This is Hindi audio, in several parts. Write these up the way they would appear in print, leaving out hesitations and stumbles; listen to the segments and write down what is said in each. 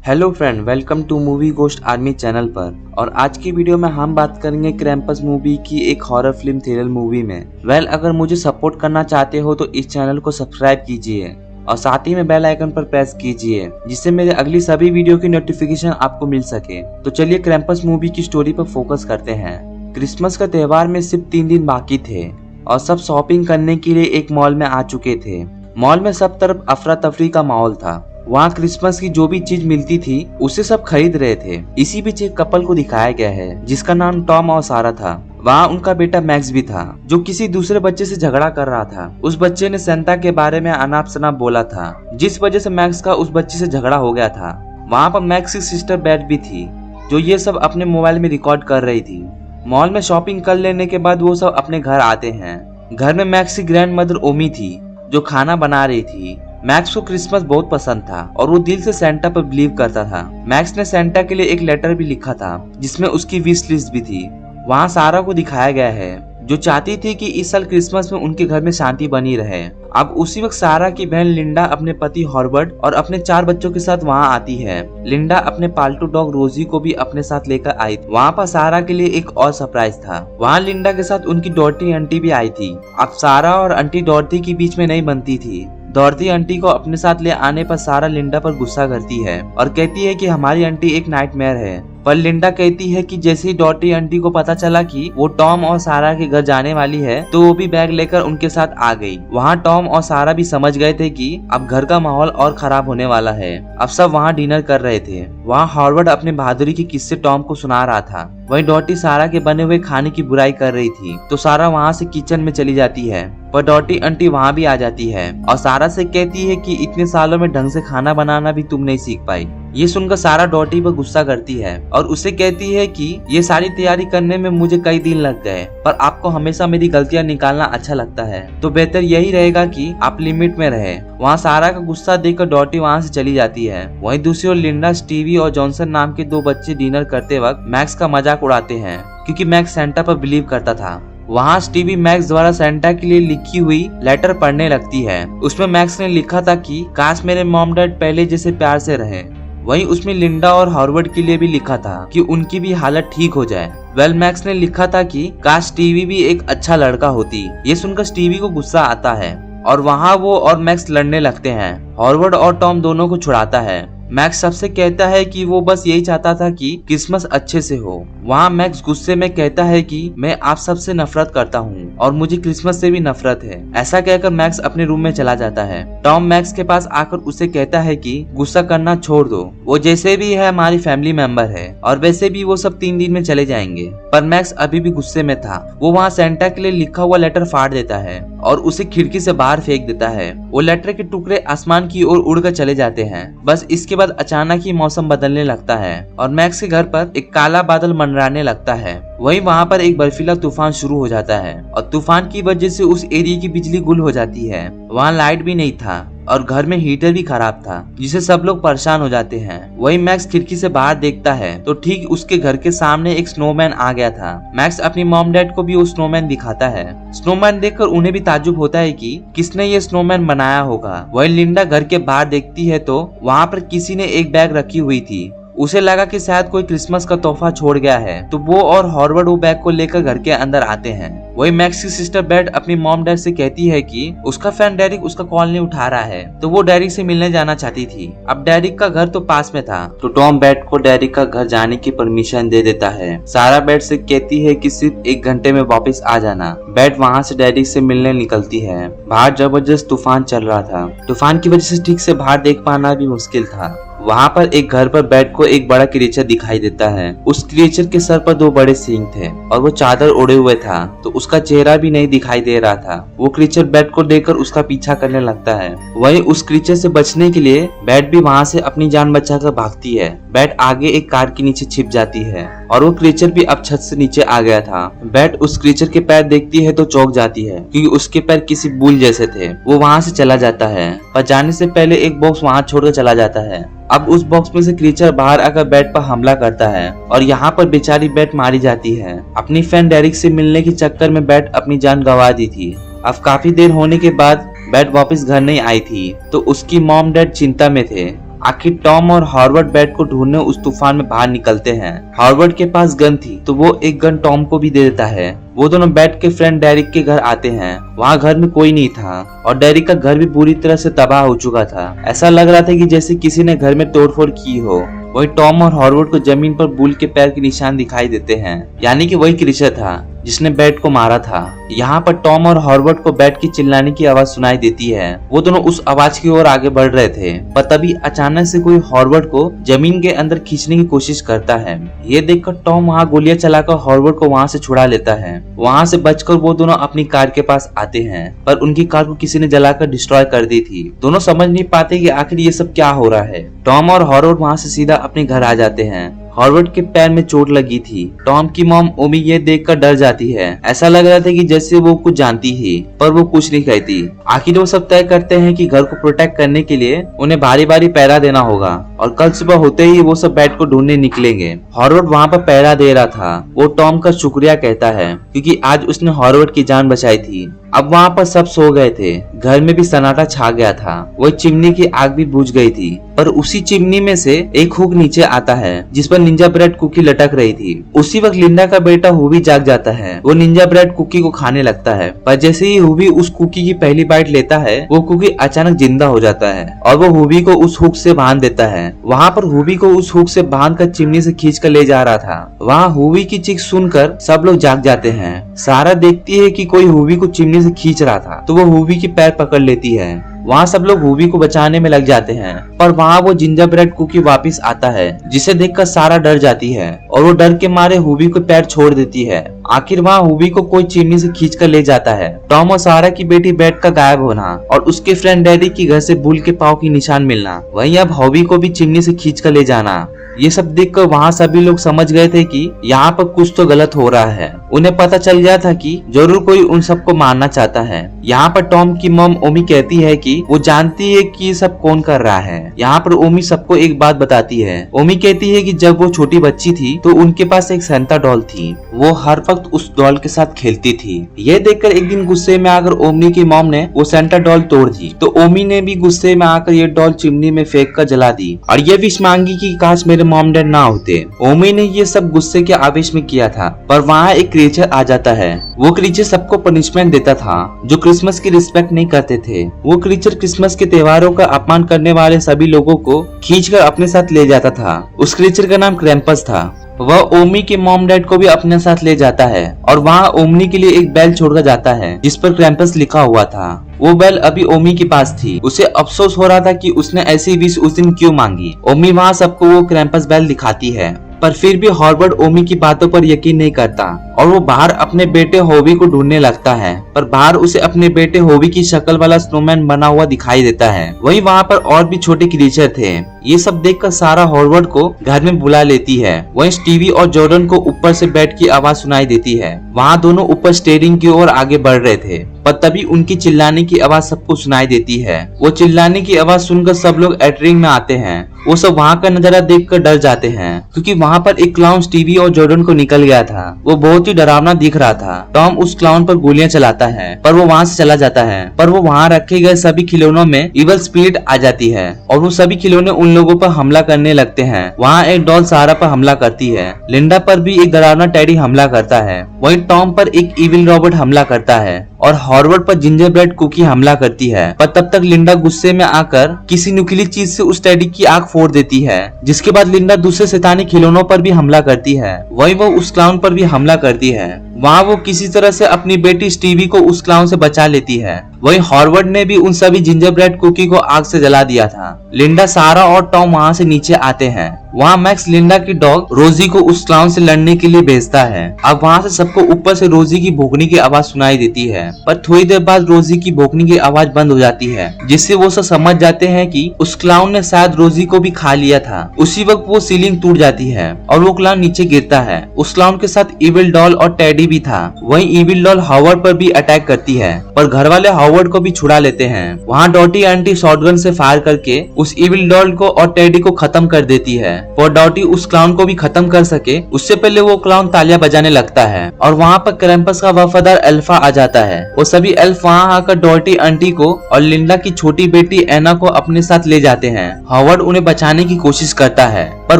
Hello friend, welcome to Movie Ghost Army channel पर। और आज की वीडियो में हम बात करेंगे क्रैम्पस मूवी की, एक हॉरर फिल्म थ्रिलर मूवी में। अगर मुझे सपोर्ट करना चाहते हो तो इस चैनल को सब्सक्राइब कीजिए और साथ ही में बेल आइकन पर प्रेस कीजिए, जिससे मेरे अगली सभी वीडियो की नोटिफिकेशन आपको मिल सके। तो चलिए क्रैम्पस मूवी की स्टोरी पर फोकस करते हैं। क्रिसमस का त्योहार में सिर्फ 3 दिन बाकी थे और सब शॉपिंग करने के लिए एक मॉल में आ चुके थे। मॉल में सब तरफ अफरा तफरी का माहौल था। वहाँ क्रिसमस की जो भी चीज मिलती थी उसे सब खरीद रहे थे। इसी बीच एक कपल को दिखाया गया है जिसका नाम टॉम और सारा था। वहाँ उनका बेटा मैक्स भी था जो किसी दूसरे बच्चे से झगड़ा कर रहा था। उस बच्चे ने सेंटा के बारे में अनाप शनाप बोला था, जिस वजह से मैक्स का उस बच्चे से झगड़ा हो गया था। वहाँ पर मैक्स की सिस्टर बैट भी थी जो ये सब अपने मोबाइल में रिकॉर्ड कर रही थी। मॉल में शॉपिंग कर लेने के बाद वो सब अपने घर आते हैं। घर में मैक्स की ग्रैंड मदर ओमी थी जो खाना बना रही थी। मैक्स को क्रिसमस बहुत पसंद था और वो दिल से सेंटा पर बिलीव करता था। मैक्स ने सेंटा के लिए एक लेटर भी लिखा था जिसमें उसकी विश लिस्ट भी थी। वहाँ सारा को दिखाया गया है जो चाहती थी कि इस साल क्रिसमस में उनके घर में शांति बनी रहे। अब उसी वक्त सारा की बहन लिंडा अपने पति हॉर्बर्ट और अपने 4 बच्चों के साथ वहाँ आती है। लिंडा अपने पालतू डॉग रोजी को भी अपने साथ लेकर आई। वहाँ पर सारा के लिए एक और सरप्राइज था। वहाँ लिंडा के साथ उनकी डॉटी आंटी भी आई थी। अब सारा और आंटी डॉर्टी के बीच में नहीं बनती थी। डॉर्टी आंटी को अपने साथ ले आने पर सारा लिंडा पर गुस्सा करती है और कहती है कि हमारी आंटी एक नाइटमेयर है। पर लिंडा कहती है कि जैसे ही डॉर्टी आंटी को पता चला कि वो टॉम और सारा के घर जाने वाली है तो वो भी बैग लेकर उनके साथ आ गई। वहाँ टॉम और सारा भी समझ गए थे कि अब घर का माहौल और खराब होने वाला है। अब सब वहाँ डिनर कर रहे थे। वहाँ हॉर्वर्ड अपने बहादुरी के किस्से टॉम को सुना रहा था। वहीं डॉटी सारा के बने हुए खाने की बुराई कर रही थी तो सारा वहाँ से किचन में चली जाती है। पर डॉटी आंटी वहाँ भी आ जाती है और सारा से कहती है कि इतने सालों में ढंग से खाना बनाना भी तुम नहीं सीख पाई। ये सुनकर सारा डॉटी पर गुस्सा करती है और उसे कहती है कि ये सारी तैयारी करने में मुझे कई दिन लग गए, पर आपको हमेशा मेरी गलतियां निकालना अच्छा लगता है, तो बेहतर यही रहेगा कि आप लिमिट में रहे। वहाँ सारा का गुस्सा देखकर डॉटी वहाँ से चली जाती है। वहीं दूसरी ओर लिंडा, स्टीवी और जॉनसन नाम के 2 बच्चे डिनर करते वक्त मैक्स का मजाक उड़ाते हैं क्योंकि मैक्स सेंटा पर बिलीव करता था। वहाँ स्टीवी मैक्स द्वारा सेंटा के लिए लिखी हुई लेटर पढ़ने लगती है। उसमें मैक्स ने लिखा था कि काश मेरे मॉम डैड पहले जैसे प्यार से रहे। वहीं उसमें लिंडा और हॉर्वर्ड के लिए भी लिखा था कि उनकी भी हालत ठीक हो जाए। मैक्स ने लिखा था कि काश स्टीवी भी एक अच्छा लड़का होती। ये सुनकर स्टीवी को गुस्सा आता है और वहाँ वो और मैक्स लड़ने लगते हैं। हॉर्वर्ड और टॉम दोनों को छुड़ाता है। मैक्स सबसे कहता है कि वो बस यही चाहता था कि क्रिसमस अच्छे से हो। वहाँ मैक्स गुस्से में कहता है कि मैं आप सबसे नफरत करता हूँ और मुझे क्रिसमस से भी नफरत है। ऐसा कहकर मैक्स अपने रूम में चला जाता है। टॉम मैक्स के पास आकर उसे कहता है कि गुस्सा करना छोड़ दो, वो जैसे भी है हमारी फैमिली मेंबर है और वैसे भी वो सब 3 दिन में चले जाएंगे। पर मैक्स अभी भी गुस्से में था। वो वहाँ सेंटा के लिए लिखा हुआ लेटर फाड़ देता है और उसे खिड़की से बाहर फेंक देता है। वो लेटर के टुकड़े आसमान की ओर उड़कर चले जाते हैं। बस इसके बाद अचानक ही मौसम बदलने लगता है और मैक्स के घर पर एक काला बादल मंडराने लगता है। वहीं वहाँ पर एक बर्फीला तूफान शुरू हो जाता है और तूफान की वजह से उस एरिया की बिजली गुल हो जाती है। वहाँ लाइट भी नहीं था और घर में हीटर भी खराब था, जिससे सब लोग परेशान हो जाते हैं। वही मैक्स खिड़की से बाहर देखता है तो ठीक उसके घर के सामने एक स्नोमैन आ गया था। मैक्स अपनी मॉम डैड को भी वो स्नोमैन दिखाता है। स्नोमैन देखकर उन्हें भी ताज्जुब होता है कि किसने ये स्नोमैन बनाया होगा। वही लिंडा घर के बाहर देखती है तो वहाँ पर किसी ने एक बैग रखी हुई थी। उसे लगा कि शायद कोई क्रिसमस का तोहफा छोड़ गया है, तो वो और हॉर्वर्ड वो बैग को लेकर घर के अंदर आते हैं। वही मैक्स की सिस्टर बैट अपनी मॉम डैड से कहती है कि उसका फ्रेंड डेरिक उसका कॉल नहीं उठा रहा है, तो वो डेरिक से मिलने जाना चाहती थी। अब डेरिक का घर तो पास में था तो टॉम बैट को डेरिक का घर जाने की परमिशन दे देता है। सारा बैट से कहती है कि सिर्फ 1 घंटे में वापस आ जाना। बैट वहाँ से डेरिक से मिलने निकलती है। बाहर जबरदस्त तूफान चल रहा था। तूफान की वजह से ठीक से बाहर देख पाना भी मुश्किल था। वहाँ पर एक घर पर बैट को एक बड़ा क्रिएचर दिखाई देता है। उस क्रिएचर के सर पर 2 बड़े सींग थे और वो चादर ओढ़े हुए था, तो उसका चेहरा भी नहीं दिखाई दे रहा था। वो क्रिएचर बैट को देखकर उसका पीछा करने लगता है। वहीं उस क्रिएचर से बचने के लिए बैट भी वहाँ से अपनी जान बचाकर भागती है। बैट आगे एक कार के नीचे छिप जाती है और वो क्रिएचर भी अब छत से नीचे आ गया था। बैट उस क्रिएचर के पैर देखती है तो चौंक जाती है क्योंकि उसके पैर किसी बुल जैसे थे। वो वहाँ से चला जाता है पर जाने से पहले एक बॉक्स वहाँ छोड़कर चला जाता है। अब उस बॉक्स में से क्रीचर बाहर आकर बैट पर हमला करता है और यहाँ पर बेचारी बैट मारी जाती है। अपनी फ्रेंड डेरिक से मिलने के चक्कर में बैट अपनी जान गंवा दी थी। अब काफी देर होने के बाद बैट वापस घर नहीं आई थी तो उसकी मॉम डैड चिंता में थे। आखिर टॉम और हॉवर्ड बैट को ढूंढने उस तूफान में बाहर निकलते हैं। हॉवर्ड के पास गन थी तो वो एक गन टॉम को भी दे देता है। वो दोनों बैट के फ्रेंड डेरिक के घर आते हैं। वहाँ घर में कोई नहीं था और डेरिक का घर भी बुरी तरह से तबाह हो चुका था। ऐसा लग रहा था कि जैसे किसी ने घर में तोड़फोड़ की हो। वही टॉम और हॉवर्ड को जमीन पर बुल के पैर के निशान दिखाई देते हैं, यानी कि वही क्रीचर था जिसने बैट को मारा था। यहाँ पर टॉम और हॉवर्ड को बैट की चिल्लाने की आवाज सुनाई देती है। वो दोनों उस आवाज की ओर आगे बढ़ रहे थे, पर तभी अचानक से कोई हॉवर्ड को जमीन के अंदर खींचने की कोशिश करता है। ये देखकर टॉम वहाँ गोलियां चलाकर हॉवर्ड को वहाँ से छुड़ा लेता है। वहाँ से बचकर वो दोनों अपनी कार के पास आते हैं, पर उनकी कार को किसी ने जलाकर डिस्ट्रॉय कर दी थी। दोनों समझ नहीं पाते कि आखिर ये सब क्या हो रहा है। टॉम और हॉवर्ड वहाँ से सीधा अपने घर आ जाते हैं। हॉवर्ड के पैर में चोट लगी थी। टॉम की मॉम ओमी ये देखकर डर जाती है। ऐसा लग रहा था कि जैसे वो कुछ जानती ही, पर वो कुछ नहीं कहती। आखिर वो सब तय करते हैं कि घर को प्रोटेक्ट करने के लिए उन्हें बारी बारी पहरा देना होगा और कल सुबह होते ही वो सब बैट को ढूंढने निकलेंगे। हॉवर्ड वहाँ पर पहरा दे रहा था। वो टॉम का शुक्रिया कहता है क्योंकि आज उसने हॉवर्ड की जान बचाई थी। अब वहाँ पर सब सो गए थे। घर में भी सन्नाटा छा गया था। वही चिमनी की आग भी बुझ गई थी, पर उसी चिमनी में से एक हुक नीचे आता है जिस पर निंजा ब्रेड कुकी लटक रही थी। उसी वक्त लिंडा का बेटा हुबी जाग जाता है। वो निंजा ब्रेड कुकी को खाने लगता है, पर जैसे ही हुबी उस कुकी की पहली बाइट लेता है वो कुकी अचानक जिंदा हो जाता है और वो हुबी को उस हुक से बांध देता है। वहाँ पर हुबी को उस हुक से बांध कर चिमनी से खींच कर ले जा रहा था। वहाँ हुबी की चीख सुनकर सब लोग जाग जाते हैं। सारा देखती है कि कोई हुबी को चिमनी से खींच रहा था, तो वो हुबी की पैर पकड़ लेती है। वहाँ सब लोग हुबी को बचाने में लग जाते हैं, पर वहाँ वो जिंजर ब्रेड कुकी वापस आता है जिसे देखकर सारा डर जाती है और वो डर के मारे हुबी को पैर छोड़ देती है। आखिर वहाँ हुबी को कोई चिमनी से खींच कर ले जाता है। टॉम और सारा की बेटी बैट का गायब होना और उसके फ्रेंड डैडी की घर से बुल के पाँव की निशान मिलना, वहीं अब हुबी को भी चिमनी से खींच कर ले जाना, ये सब देखकर वहाँ सभी लोग समझ गए थे कि यहाँ पर कुछ तो गलत हो रहा है। उन्हें पता चल गया था कि जरूर कोई उन सबको मारना चाहता है। यहाँ पर टॉम की मॉम ओमी कहती है कि वो जानती है कि ये सब कौन कर रहा है। यहाँ पर ओमी सबको एक बात बताती है। ओमी कहती है कि जब वो छोटी बच्ची थी तो उनके पास एक सेंटा डॉल थी। वो हर वक्त उस डॉल के साथ खेलती थी। ये देखकर एक दिन गुस्से में आकर ओमी की मॉम ने वो सेंटा डॉल तोड़ दी, तो ओमी ने भी गुस्से में आकर ये डॉल चिमनी में फेंक कर जला दी और ये विश मांगी कि काश मेरे मॉम डैड ना होते। ओमी ने ये सब गुस्से के आवेश में किया था, पर वहाँ एक क्रीचर आ जाता है। वो क्रीचर सबको पनिशमेंट देता था जो क्रिसमस की रिस्पेक्ट नहीं करते थे। वो क्रीचर क्रिसमस के त्योहारों का अपमान करने वाले सभी लोगों को खींचकर अपने साथ ले जाता था। उस क्रीचर का नाम क्रैम्पस था। वह ओमी के मॉम डैड को भी अपने साथ ले जाता है और वहाँ ओमी के लिए एक बेल छोड़कर जाता है जिस पर क्रैम्पस लिखा हुआ था। वो बेल अभी ओमी के पास थी। उसे अफसोस हो रहा था कि उसने ऐसी विश उस दिन क्यों मांगी। ओमी वहाँ सबको वो क्रैम्पस बेल दिखाती है, पर फिर भी हॉवर्ड ओमी की बातों पर यकीन नहीं करता और वो बाहर अपने बेटे होबी को ढूंढने लगता है, पर बाहर उसे अपने बेटे होबी की शक्ल वाला स्नोमैन बना हुआ दिखाई देता है। वहीं वहाँ पर और भी छोटे क्रीचर थे। ये सब देखकर सारा हॉवर्ड को घर में बुला लेती है। वहीं स्टीवी और जॉर्डन को ऊपर से बैट की आवाज सुनाई देती है। वहाँ दोनों ऊपर स्टेयरिंग की ओर आगे बढ़ रहे थे, पर तभी उनकी चिल्लाने की आवाज सबको सुनाई देती है। वो चिल्लाने की आवाज सुनकर सब लोग एटरिंग में आते हैं। वो सब वहाँ का नजारा देखकर डर जाते हैं क्योंकि वहाँ पर एक क्लाउन स्टीवी और जॉर्डन को निकल गया था। वो बहुत ही डरावना दिख रहा था। टॉम उस क्लाउन पर गोलियां चलाता है, पर वो वहाँ से चला जाता है। पर वो वहाँ रखे गए सभी खिलौनों में इवल स्पिरिट आ जाती है और वो सभी खिलौने उन लोगों पर हमला करने लगते हैं। वहाँ एक डॉल सारा पर हमला करती है। लिंडा पर भी एक डरावना टेडी हमला करता है। वहीं टॉम पर एक इविल रॉबर्ट हमला करता है और हॉवर्ड पर जिंजर ब्रेड कुकी हमला करती है। पर तब तक लिंडा गुस्से में आकर किसी नुकीली चीज से उस टेडी की आंख फोड़ देती है, जिसके बाद लिंडा दूसरे शैतानी खिलौनों पर भी हमला करती है। वहीं वो उस क्लाउन पर भी हमला करती है। वहाँ वो किसी तरह से अपनी बेटी स्टीवी को उस क्लाउन से बचा लेती है। वहीं हॉवर्ड ने भी उन सभी जिंजर ब्रेड कुकी को आग से जला दिया था। लिंडा, सारा और टॉम वहाँ से नीचे आते हैं। वहाँ मैक्स लिंडा की डॉग रोजी को उस क्लाउन से लड़ने के लिए भेजता है। अब वहाँ से सबको ऊपर से रोजी की भौंकने की आवाज सुनाई देती है, पर थोड़ी देर बाद रोजी की भौंकने की आवाज बंद हो जाती है, जिससे वो सब समझ जाते हैं कि उस क्लाउन ने शायद रोजी को भी खा लिया था। उसी वक्त वो सीलिंग टूट जाती है और वो क्लाउन नीचे गिरता है। उस क्लाउन के साथ इविल डॉल और टेडी भी था। वहीं इविल डॉल हावर्ड पर भी अटैक करती है, पर घर वाले हावर्ड को भी छुड़ा लेते हैं। वहाँ डॉटी आंटी शॉटगन से फायर करके उस इविल डॉल को और टेडी को खत्म कर देती है। और डॉटी उस क्लाउन को भी खत्म कर सके उससे पहले वो क्लाउन तालियां बजाने लगता है और वहाँ पर क्रैम्पस का वफादार एल्फा आ जाता है। वो सभी एल्फ वहाँ आकर डॉटी आंटी को और लिंडा की छोटी बेटी एना को अपने साथ ले जाते हैं। हावर्ड उन्हें बचाने की कोशिश करता है, पर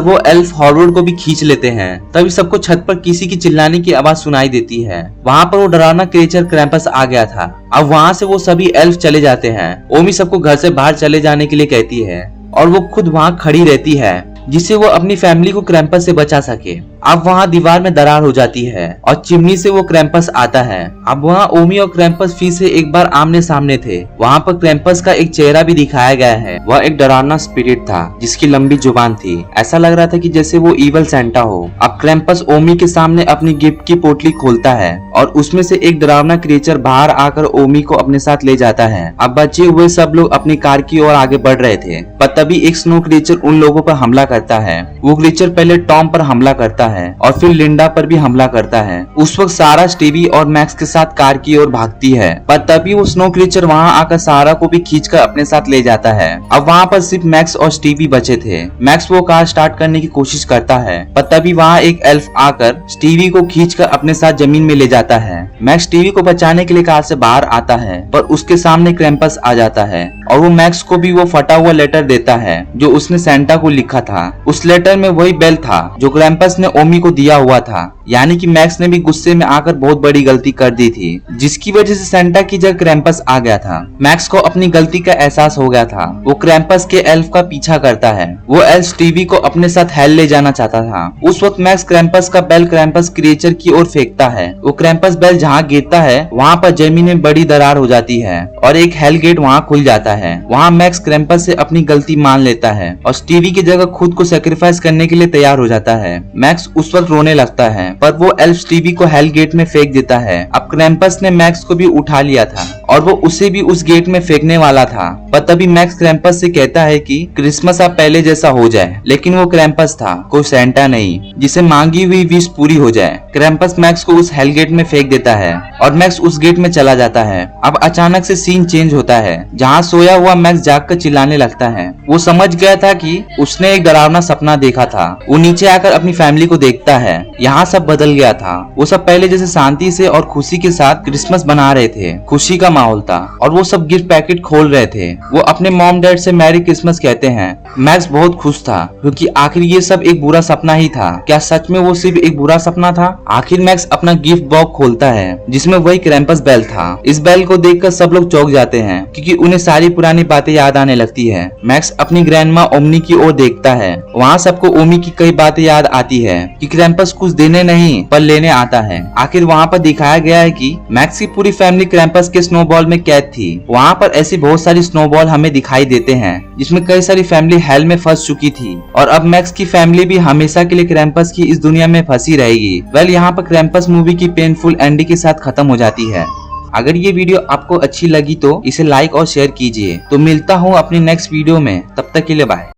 वो एल्फ हावर्ड को भी खींच लेते हैं। तभी सबको छत पर किसी की चिल्लाने की आवाज सुनाई देती है। वहाँ पर वो डरावना क्रिएचर क्रैम्पस आ गया था। अब वहाँ से वो सभी एल्फ चले जाते हैं। ओमी सबको घर से बाहर चले जाने के लिए कहती है और वो खुद वहाँ खड़ी रहती है जिससे वो अपनी फैमिली को क्रैम्पस से बचा सके। अब वहाँ दीवार में दरार हो जाती है और चिमनी से वो क्रैम्पस आता है। अब वहाँ ओमी और क्रैम्पस फिर से एक बार आमने सामने थे। वहाँ पर क्रैम्पस का एक चेहरा भी दिखाया गया है। वह एक डरावना स्पिरिट था जिसकी लंबी जुबान थी। ऐसा लग रहा था कि जैसे वो इवल सेंटा हो। अब क्रैम्पस ओमी के सामने अपनी गिफ्ट की पोटली खोलता है और उसमें से एक डरावना क्रिएचर बाहर आकर ओमी को अपने साथ ले जाता है। अब बचे हुए सब लोग अपनी कार की ओर आगे बढ़ रहे थे, पर तभी एक स्नो क्रिएचर उन लोगों पर हमला करता है। वो क्रिएचर पहले टॉम पर हमला करता है और फिर लिंडा पर भी हमला करता है। उस वक्त सारा स्टीवी और मैक्स के साथ कार की ओर भागती है, पर तभी वो स्नो क्रिएचर वहाँ आकर सारा को भी खींचकर अपने साथ ले जाता है। अब वहाँ पर सिर्फ मैक्स और स्टीवी बचे थे। मैक्स वो कार स्टार्ट करने की कोशिश करता है, पर तभी वहाँ एक एल्फ आकर स्टीवी को खींचकर अपने साथ जमीन में ले जाता है। मैक्स स्टीवी को बचाने के लिए कार से बाहर आता है, पर उसके सामने क्रैम्पस आ जाता है और वो मैक्स को भी वो फटा हुआ लेटर देता है जो उसने सेंटा को लिखा था। उस लेटर में वही बेल था जो क्रैम्पस ने ओमी को दिया हुआ था। यानी कि मैक्स ने भी गुस्से में आकर बहुत बड़ी गलती कर दी थी, जिसकी वजह से सेंटा की जगह क्रैम्पस आ गया था। मैक्स को अपनी गलती का एहसास हो गया था। वो क्रैम्पस के एल्फ का पीछा करता है। वो एल्फ स्टीवी को अपने साथ हेल ले जाना चाहता था। उस वक्त मैक्स क्रैम्पस का बेल क्रैम्पस क्रिएचर की ओर फेंकता है। वो क्रैम्पस बेल जहाँ गिरता है वहाँ पर जमीन में बड़ी दरार हो जाती है और एक हेल गेट वहाँ खुल जाता है। वहाँ मैक्स क्रैम्पस से अपनी गलती मान लेता है और स्टीवी की जगह खुद को सेक्रीफाइस करने के लिए तैयार हो जाता है। मैक्स उस वक्त रोने लगता है, पर वो एल्फ स्टीवी को हेल गेट में फेंक देता है। अब क्रैम्पस ने मैक्स को भी उठा लिया था और वो उसे भी उस गेट में फेंकने वाला था, पर तभी मैक्स क्रैम्पस से कहता है कि क्रिसमस अब पहले जैसा हो जाए। लेकिन वो क्रैम्पस था, कोई सेंटा नहीं जिसे मांगी हुई विश पूरी हो जाए। क्रैम्पस मैक्स को उस हेल गेट में फेंक देता है और मैक्स उस गेट में चला जाता है। अब अचानक से सीन चेंज होता है, जहाँ सोया हुआ मैक्स जागकर चिल्लाने लगता है। वो समझ गया था कि उसने एक डरावना सपना देखा था। वो नीचे आकर अपनी फैमिली को देखता है। यहाँ सब बदल गया था। वो सब पहले जैसे शांति से और खुशी के साथ क्रिसमस मना रहे थे। खुशी का माहौल था और वो सब गिफ्ट पैकेट खोल रहे थे। वो अपने मॉम डैड से मैरी क्रिसमस कहते हैं। मैक्स बहुत खुश था क्योंकि आखिर ये सब एक बुरा सपना ही था। क्या सच में वो सिर्फ एक बुरा सपना था? आखिर मैक्स अपना गिफ्ट बॉक्स खोलता है जिसमें वही क्रैम्पस बेल था। इस बेल को देखकर सब लोग चौंक जाते हैं क्योंकि उन्हें सारी पुरानी बातें याद आने लगती है। मैक्स अपनी ग्रैंडमा ओमनी की ओर देखता है। वहाँ सबको ओमी की कई बातें याद आती है कि क्रैम्पस कुछ देने नहीं पर लेने आता है। आखिर वहाँ पर दिखाया गया है कि मैक्स की पूरी फैमिली क्रैम्पस के स्नोबॉल में कैद थी। वहाँ पर ऐसी बहुत सारी स्नोबॉल हमें दिखाई देते हैं जिसमें कई सारी फैमिली हेल में फंस चुकी थी और अब मैक्स की फैमिली भी हमेशा के लिए क्रैम्पस की इस दुनिया में फंसी रहेगी। वेल, यहाँ पर क्रैम्पस मूवी की पेनफुल एंडिंग के साथ खत्म हो जाती है। अगर ये वीडियो आपको अच्छी लगी तो इसे लाइक और शेयर कीजिए। तो मिलता हूँ अपनी नेक्स्ट वीडियो में, तब तक के लिए बाय।